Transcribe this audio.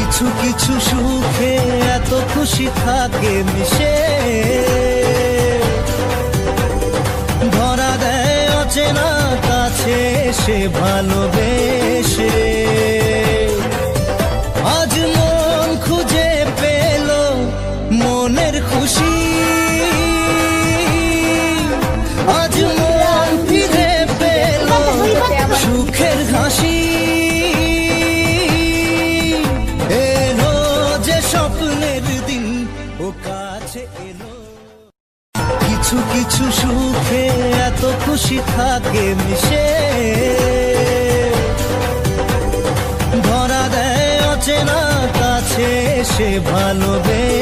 কিছু কিছু সুখে এত খুশি থাকে মিশে, ধরা দেয় অচেনা কাছে সে ভালোবেসে। আজ মন খুঁজে পেল মনের খুশি, আজ মন ফিরে পেল সুখের হাসি। এলো যে স্বপ্নের দিন ও কাছে এলো। কিছু কিছু সুখে এত খুশি থাকে মিশে, ধরা দেয় অচেনা কাছে সে ভালোবেসে।